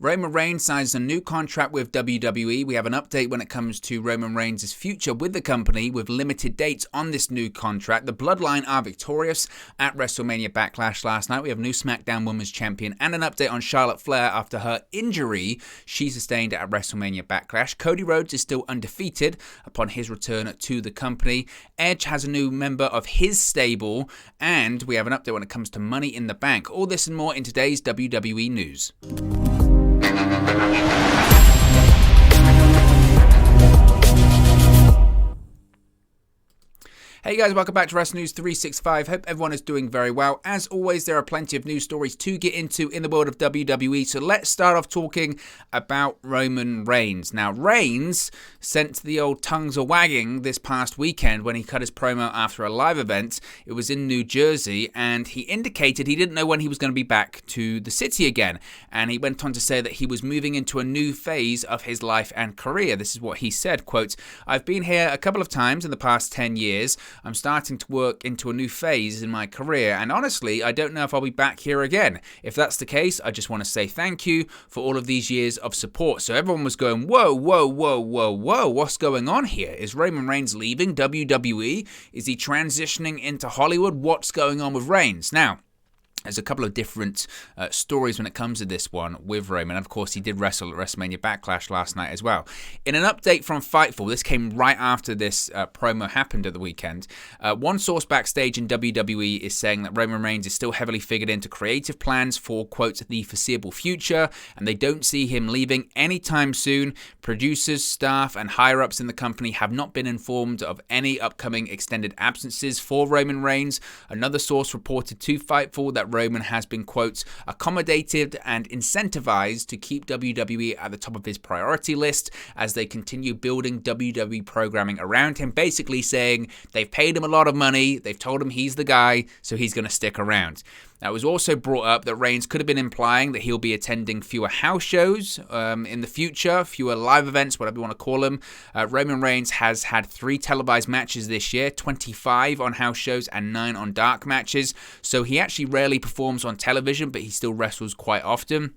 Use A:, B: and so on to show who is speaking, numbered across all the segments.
A: Roman Reigns signs a new contract with WWE. We have an update when it comes to Roman Reigns' future with the company with limited dates on this new contract. The Bloodline are victorious at WrestleMania Backlash last night. We have a new SmackDown Women's Champion and an update on Charlotte Flair after her injury she sustained at WrestleMania Backlash. Cody Rhodes is still undefeated upon his return to the company. Edge has a new member of his stable, and we have an update when it comes to Money in the Bank. All this and more in today's WWE News. Hey guys, welcome back to Wrestling News 365. Hope everyone is doing very well. As always, there are plenty of news stories to get into in the world of WWE. So let's start off talking about Roman Reigns. Now, Reigns sent the old tongues a-wagging this past weekend when he cut his promo after a live event. It was in New Jersey, and he indicated he didn't know when he was going to be back to the city again. And he went on to say that he was moving into a new phase of his life and career. This is what he said, quote, "I've been here a couple of times in the past 10 years. I'm starting to work into a new phase in my career, and honestly, I don't know if I'll be back here again. If that's the case, I just want to say thank you for all of these years of support." So everyone was going, whoa, what's going on here? Is Roman Reigns leaving WWE? Is he transitioning into Hollywood? What's going on with Reigns? Now, there's a couple of different stories when it comes to this one with Roman. Of course, he did wrestle at WrestleMania Backlash last night as well. In an update from Fightful, this came right after this promo happened at the weekend. One source backstage in WWE is saying that Roman Reigns is still heavily figured into creative plans for, quote, the foreseeable future, and they don't see him leaving anytime soon. Producers, staff, and higher-ups in the company have not been informed of any upcoming extended absences for Roman Reigns. Another source reported to Fightful that Roman has been, quote, accommodated and incentivized to keep WWE at the top of his priority list as they continue building WWE programming around him, basically saying they've paid him a lot of money, they've told him he's the guy, so he's going to stick around. Now, it was also brought up that Reigns could have been implying that he'll be attending fewer house shows in the future, fewer live events, whatever you want to call them. Roman Reigns has had 3 televised matches this year, 25 on house shows and 9 on dark matches. So he actually rarely performs on television, but he still wrestles quite often.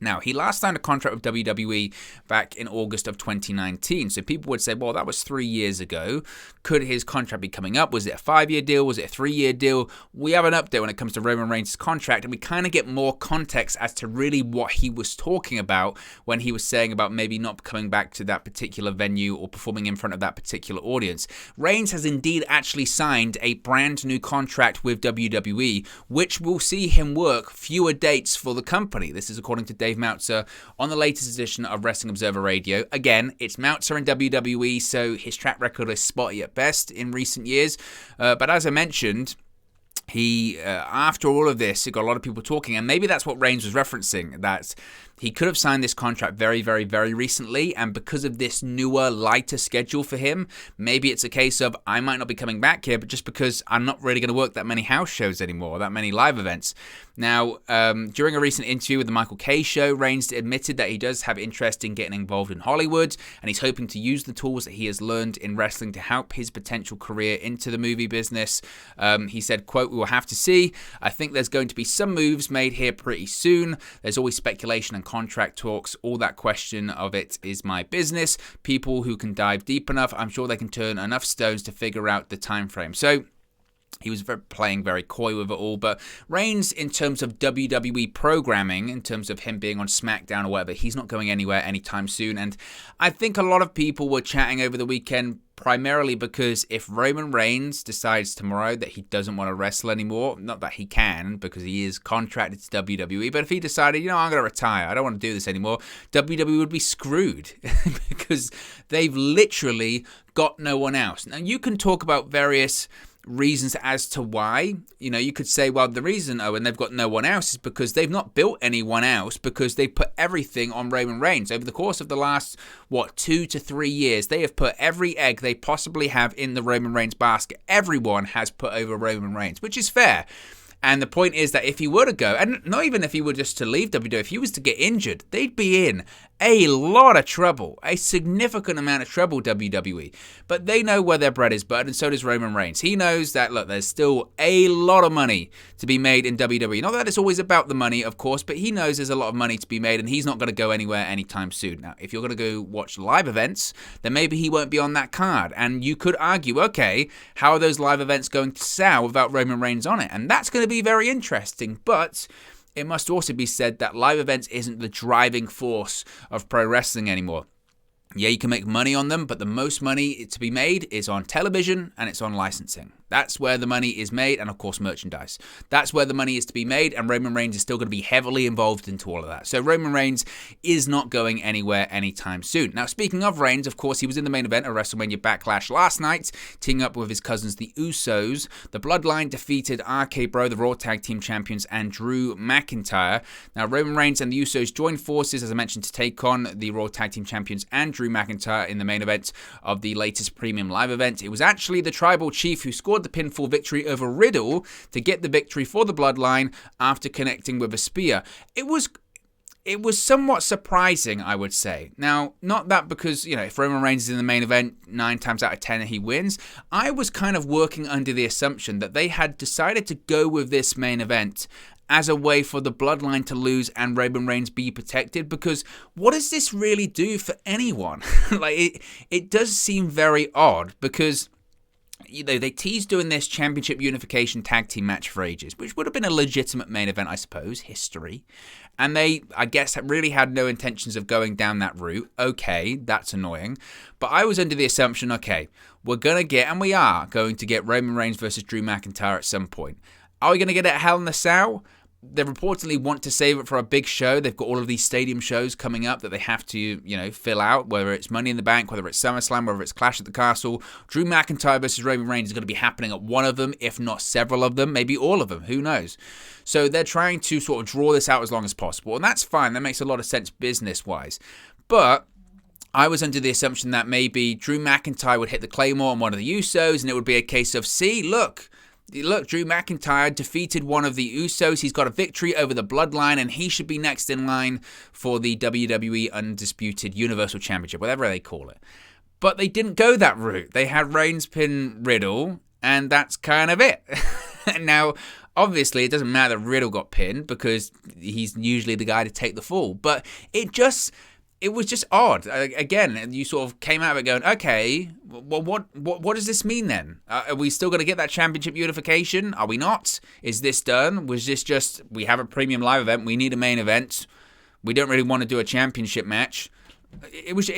A: Now, he last signed a contract with WWE back in August of 2019. So people would say, well, that was 3 years ago. Could his contract be coming up? Was it a 5-year deal? Was it a 3-year deal? We have an update when it comes to Roman Reigns' contract, and we kind of get more context as to really what he was talking about when he was saying about maybe not coming back to that particular venue or performing in front of that particular audience. Reigns has indeed actually signed a brand new contract with WWE, which will see him work fewer dates for the company. This is according to Dave Meltzer on the latest edition of Wrestling Observer Radio. Again, it's Meltzer in WWE, so his track record is spotty at best in recent years. But as I mentioned, he, after all of this, it got a lot of people talking, and maybe that's what Reigns was referencing, that he could have signed this contract very, very, very recently, and because of this newer, lighter schedule for him, maybe it's a case of, I might not be coming back here, but just because I'm not really going to work that many house shows anymore, that many live events. Now, during a recent interview with the Michael Kay show, Reigns admitted that he does have interest in getting involved in Hollywood, and he's hoping to use the tools that he has learned in wrestling to help his potential career into the movie business. He said, quote, "We will have to see. I think there's going to be some moves made here pretty soon. There's always speculation and contract talks. All that question of it is my business. People who can dive deep enough, I'm sure they can turn enough stones to figure out the time frame." So he was playing very coy with it all. But Reigns, in terms of WWE programming, in terms of him being on SmackDown or whatever, he's not going anywhere anytime soon. And I think a lot of people were chatting over the weekend primarily because if Roman Reigns decides tomorrow that he doesn't want to wrestle anymore, not that he can because he is contracted to WWE, but if he decided, I'm going to retire, I don't want to do this anymore, WWE would be screwed because they've literally got no one else. Now, you can talk about various reasons as to why. You could say, well, the reason, and they've got no one else is because they've not built anyone else because they put everything on Roman Reigns. Over the course of the last, 2 to 3 years, they have put every egg they possibly have in the Roman Reigns basket. Everyone has put over Roman Reigns, which is fair. And the point is that if he were to go, and not even if he were just to leave WWE, if he was to get injured, they'd be in a lot of trouble, a significant amount of trouble, WWE. But they know where their bread is buttered, and so does Roman Reigns. He knows that, look, there's still a lot of money to be made in WWE. Not that it's always about the money, of course, but he knows there's a lot of money to be made, and he's not going to go anywhere anytime soon. Now, if you're going to go watch live events, then maybe he won't be on that card. And you could argue, okay, how are those live events going to sell without Roman Reigns on it? And that's going to be very interesting, but it must also be said that live events isn't the driving force of pro wrestling anymore. Yeah, you can make money on them, but the most money to be made is on television and it's on licensing. That's where the money is made, and of course merchandise. That's where the money is to be made, and Roman Reigns is still going to be heavily involved into all of that. So Roman Reigns is not going anywhere anytime soon. Now, speaking of Reigns, of course, he was in the main event of WrestleMania Backlash last night, teaming up with his cousins, the Usos. The Bloodline defeated RK Bro, the Raw Tag Team Champions, and Drew McIntyre. Now, Roman Reigns and the Usos joined forces, as I mentioned, to take on the Raw Tag Team Champions and Drew McIntyre in the main event of the latest Premium Live event. It was actually the Tribal Chief who scored the pinfall victory over Riddle to get the victory for the Bloodline after connecting with a spear. It was somewhat surprising, I would say. Now, not that because, if Roman Reigns is in the main event, 9 times out of 10 he wins. I was kind of working under the assumption that they had decided to go with this main event as a way for the Bloodline to lose and Roman Reigns be protected, because what does this really do for anyone? It does seem very odd, because they teased doing this championship unification tag team match for ages, which would have been a legitimate main event, I suppose, history. And they, I guess, really had no intentions of going down that route. Okay, that's annoying. But I was under the assumption, okay, we are going to get Roman Reigns versus Drew McIntyre at some point. Are we going to get it at Hell in a Cell? They reportedly want to save it for a big show. They've got all of these stadium shows coming up that they have to, fill out, whether it's Money in the Bank, whether it's SummerSlam, whether it's Clash at the Castle. Drew McIntyre versus Roman Reigns is going to be happening at one of them, if not several of them, maybe all of them, who knows. So they're trying to sort of draw this out as long as possible, and that's fine. That makes a lot of sense business-wise. But I was under the assumption that maybe Drew McIntyre would hit the Claymore on one of the Usos, and it would be a case of, look, Drew McIntyre defeated one of the Usos. He's got a victory over the Bloodline, and he should be next in line for the WWE Undisputed Universal Championship, whatever they call it. But they didn't go that route. They had Reigns pin Riddle, and that's kind of it. Now, obviously, it doesn't matter that Riddle got pinned, because he's usually the guy to take the fall. But it was just odd. Again, you sort of came out of it going, okay, well, what does this mean then? Are we still going to get that championship unification? Are we not? Is this done? Was this just, we have a premium live event, we need a main event, we don't really want to do a championship match? It was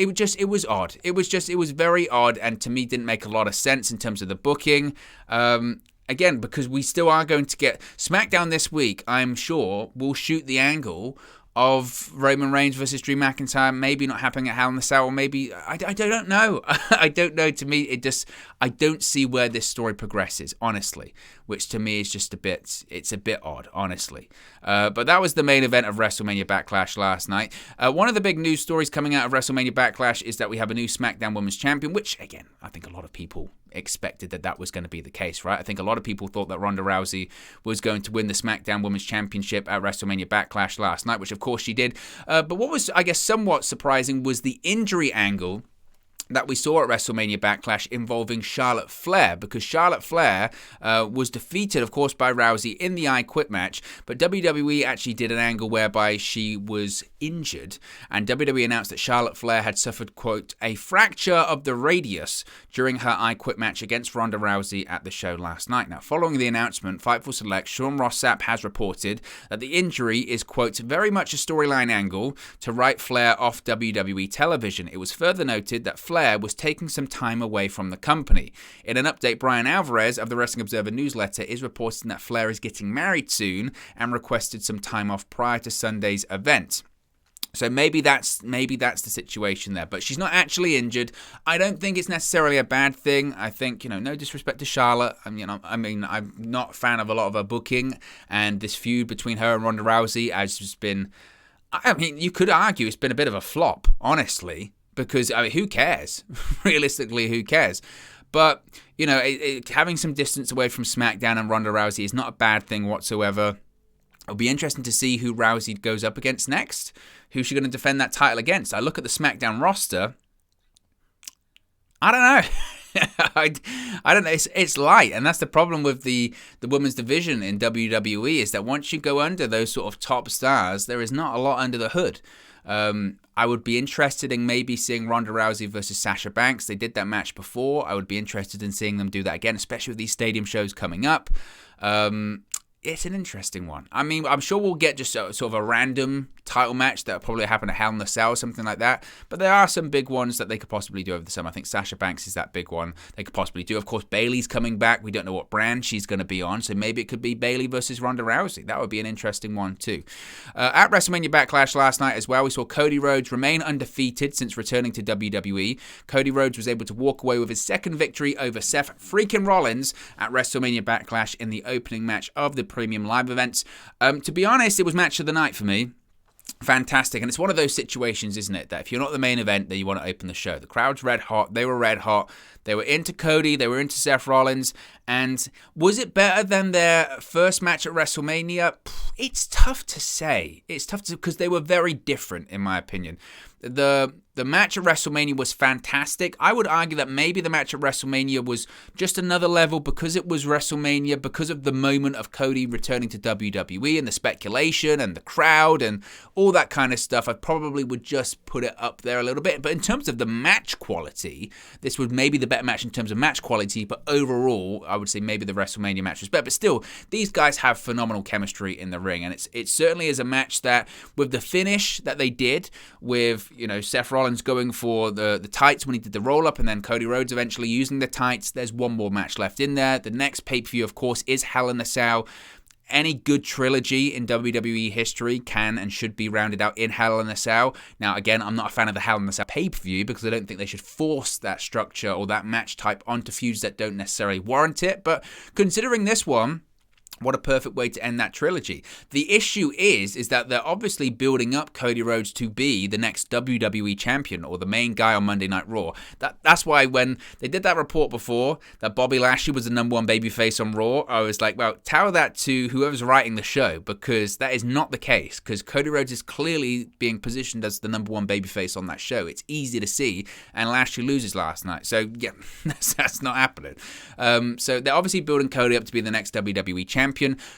A: odd. It was very odd, and to me didn't make a lot of sense in terms of the booking. Again, because we still are going to get SmackDown this week, I'm sure, will shoot the angle of Roman Reigns versus Drew McIntyre, maybe not happening at Hell in a Cell, or maybe, I don't know. I don't know. To me, I don't see where this story progresses, honestly, which to me is just it's a bit odd, honestly. But that was the main event of WrestleMania Backlash last night. One of the big news stories coming out of WrestleMania Backlash is that we have a new SmackDown Women's Champion, which, again, I think a lot of people expected that was going to be the case, right? I think a lot of people thought that Ronda Rousey was going to win the SmackDown Women's Championship at WrestleMania Backlash last night, which of course she did. But what was, I guess, somewhat surprising was the injury angle that we saw at WrestleMania Backlash involving Charlotte Flair, because Charlotte Flair was defeated, of course, by Rousey in the I Quit match, but WWE actually did an angle whereby she was injured, and WWE announced that Charlotte Flair had suffered, quote, a fracture of the radius during her I Quit match against Ronda Rousey at the show last night. Now, following the announcement, Fightful Select, Sean Ross Sapp has reported that the injury is, quote, very much a storyline angle to write Flair off WWE television. It was further noted that Flair was taking some time away from the company. In an update, Brian Alvarez of the Wrestling Observer newsletter is reporting that Flair is getting married soon and requested some time off prior to Sunday's event. So maybe that's the situation there. But she's not actually injured. I don't think it's necessarily a bad thing. I think, no disrespect to Charlotte. I'm not a fan of a lot of her booking, and this feud between her and Ronda Rousey has just been, you could argue it's been a bit of a flop, honestly. Because, who cares? Realistically, who cares? But, having some distance away from SmackDown and Ronda Rousey is not a bad thing whatsoever. It'll be interesting to see who Rousey goes up against next. Who's she going to defend that title against? I look at the SmackDown roster. I don't know. I don't know. It's light, and that's the problem with the women's division in WWE, is that once you go under those sort of top stars, there is not a lot under the hood. I would be interested in maybe seeing Ronda Rousey versus Sasha Banks. They did that match before. I would be interested in seeing them do that again, especially with these stadium shows coming up. It's an interesting one. I mean, I'm sure we'll get just sort of a random title match that will probably happen at Hell in a Cell or something like that. But there are some big ones that they could possibly do over the summer. I think Sasha Banks is that big one they could possibly do. Of course, Bayley's coming back. We don't know what brand she's going to be on. So maybe it could be Bayley versus Ronda Rousey. That would be an interesting one too. At WrestleMania Backlash last night as well, we saw Cody Rhodes remain undefeated since returning to WWE. Cody Rhodes was able to walk away with his second victory over Seth freaking Rollins at WrestleMania Backlash in the opening match of the Premium Live events. To be honest, it was match of the night for me. Fantastic. And it's one of those situations, isn't it, that if you're not the main event, then you want to open the show. The crowd's red hot. They were red hot. They were into Cody. They were into Seth Rollins. And was it better than their first match at WrestleMania? It's tough to say. It's tough to, because they were very different, in my opinion. The match at WrestleMania was fantastic. I would argue that maybe the match at WrestleMania was just another level because it was WrestleMania, because of the moment of Cody returning to WWE and the speculation and the crowd and all that kind of stuff. I probably would just put it up there a little bit. But in terms of the match quality, this was maybe the better match in terms of match quality. But overall, I would say maybe the WrestleMania match was better. But still, these guys have phenomenal chemistry in the ring. And it certainly is a match that, with the finish that they did with, Seth Rollins going for the tights when he did the roll-up, and then Cody Rhodes eventually using the tights, there's one more match left in there. The next pay-per-view, of course, is Hell in a Cell. Any good trilogy in WWE history can and should be rounded out in Hell in a Cell. Now, again, I'm not a fan of the Hell in a Cell pay-per-view because I don't think they should force that structure or that match type onto feuds that don't necessarily warrant it. But considering this one, what a perfect way to end that trilogy. The issue is that they're obviously building up Cody Rhodes to be the next WWE champion or the main guy on Monday Night Raw. That's why when they did that report before that Bobby Lashley was the number one babyface on Raw, I was like, well, tell that to whoever's writing the show, because that is not the case, because Cody Rhodes is clearly being positioned as the number one babyface on that show. It's easy to see, and Lashley loses last night. So, yeah, that's not happening. So they're obviously building Cody up to be the next WWE champion.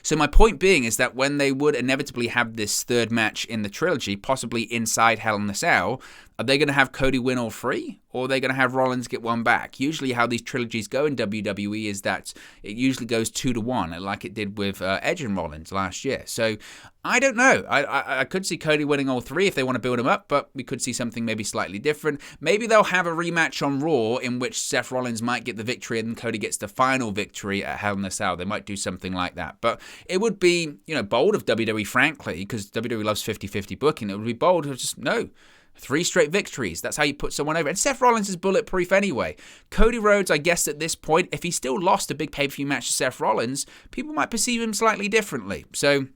A: So my point being is that when they would inevitably have this third match in the trilogy, possibly inside Hell in a Cell, are they going to have Cody win all three? Or are they going to have Rollins get one back? Usually how these trilogies go in WWE is that it usually goes 2-1, like it did with Edge and Rollins last year. So I don't know. I could see Cody winning all three if they want to build him up, but we could see something maybe slightly different. Maybe they'll have a rematch on Raw in which Seth Rollins might get the victory and Cody gets the final victory at Hell in a Cell. They might do something like that. But it would be, bold of WWE, frankly, because WWE loves 50-50 booking. It would be bold of just, no. 3 straight victories. That's how you put someone over. And Seth Rollins is bulletproof anyway. Cody Rhodes, I guess at this point, if he still lost a big pay-per-view match to Seth Rollins, people might perceive him slightly differently. So,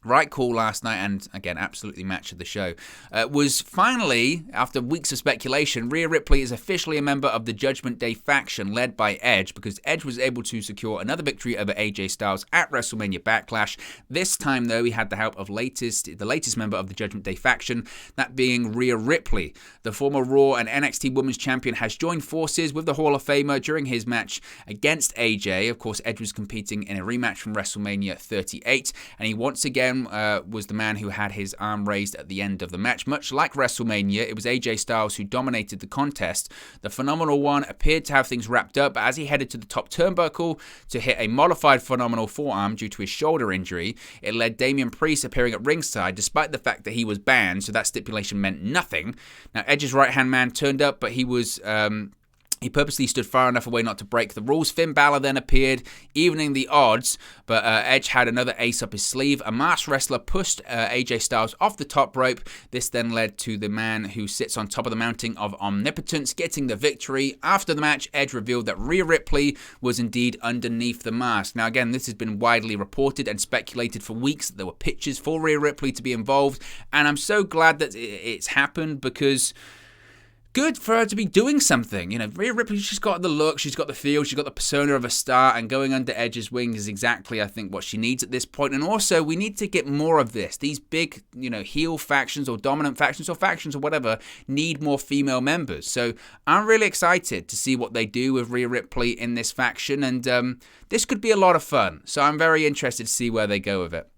A: right call last night, and again, absolutely match of the show. Was finally, after weeks of speculation, Rhea Ripley is officially a member of the Judgment Day faction led by Edge, because Edge was able to secure another victory over AJ Styles at WrestleMania Backlash. This time, though, he had the help of the latest member of the Judgment Day faction, that being Rhea Ripley. The former Raw and NXT Women's Champion has joined forces with the Hall of Famer during his match against AJ. Of course, Edge was competing in a rematch from WrestleMania 38, and he once again was the man who had his arm raised at the end of the match. Much like WrestleMania, it was AJ Styles who dominated the contest. The Phenomenal One appeared to have things wrapped up, but as he headed to the top turnbuckle to hit a modified Phenomenal Forearm due to his shoulder injury, it led Damian Priest appearing at ringside despite the fact that he was banned, so that stipulation meant nothing. Now, Edge's right-hand man turned up, but he was... He purposely stood far enough away not to break the rules. Finn Balor then appeared, evening the odds, but Edge had another ace up his sleeve. A masked wrestler pushed AJ Styles off the top rope. This then led to the man who sits on top of the mounting of omnipotence getting the victory. After the match, Edge revealed that Rhea Ripley was indeed underneath the mask. Now again, this has been widely reported and speculated for weeks that there were pictures for Rhea Ripley to be involved, and I'm so glad that it's happened, because good for her to be doing something. You know, Rhea Ripley, she's got the look, she's got the feel, she's got the persona of a star, and going under Edge's wing is exactly, I think, what she needs at this point. And also, we need to get more of this. These big, you know, heel factions or dominant factions or whatever need more female members. So I'm really excited to see what they do with Rhea Ripley in this faction, and this could be a lot of fun. So I'm very interested to see where they go with it.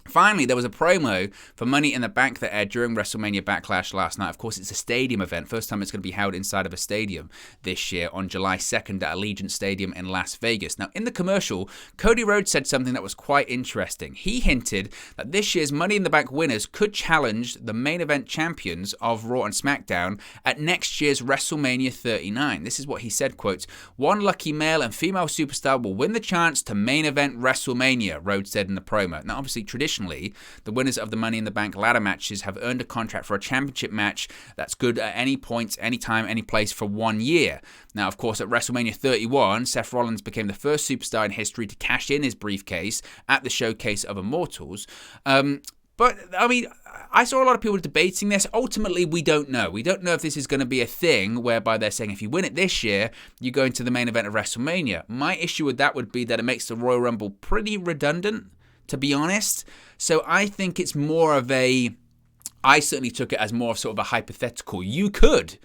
A: Finally, there was a promo for Money in the Bank that aired during WrestleMania Backlash last night. Of course, it's a stadium event. First time it's going to be held inside of a stadium this year on July 2nd at Allegiant Stadium in Las Vegas. Now, in the commercial, Cody Rhodes said something that was quite interesting. He hinted that this year's Money in the Bank winners could challenge the main event champions of Raw and SmackDown at next year's WrestleMania 39. This is what he said, quote, "One lucky male and female superstar will win the chance to main event WrestleMania," Rhodes said in the promo. Now, obviously, traditionally, the winners of the Money in the Bank ladder matches have earned a contract for a championship match that's good at any point, any time, any place for 1 year. Now, of course, at WrestleMania 31, Seth Rollins became the first superstar in history to cash in his briefcase at the Showcase of Immortals. But, I mean, I saw a lot of people debating this. Ultimately, we don't know. We don't know if this is going to be a thing whereby they're saying if you win it this year, you go into the main event of WrestleMania. My issue with that would be that it makes the Royal Rumble pretty redundant, to be honest. So I think it's more of I certainly took it as more of sort of a hypothetical. You could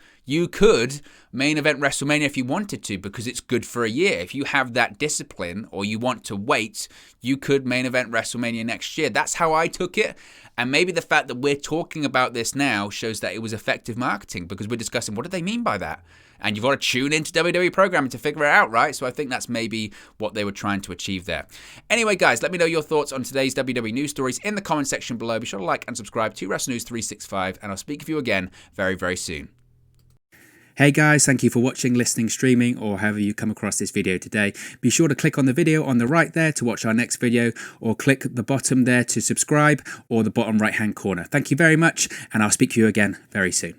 A: main event WrestleMania if you wanted to, because it's good for a year. If you have that discipline or you want to wait, you could main event WrestleMania next year. That's how I took it. And maybe the fact that we're talking about this now shows that it was effective marketing, because we're discussing what do they mean by that? And you've got to tune into WWE programming to figure it out, right? So I think that's maybe what they were trying to achieve there. Anyway, guys, let me know your thoughts on today's WWE news stories in the comment section below. Be sure to like and subscribe to Wrestle News 365, and I'll speak with you again very, very soon. Hey guys, thank you for watching, listening, streaming, or however you come across this video today. Be sure to click on the video on the right there to watch our next video, or click the bottom there to subscribe, or the bottom right hand corner. Thank you very much, and I'll speak to you again very soon.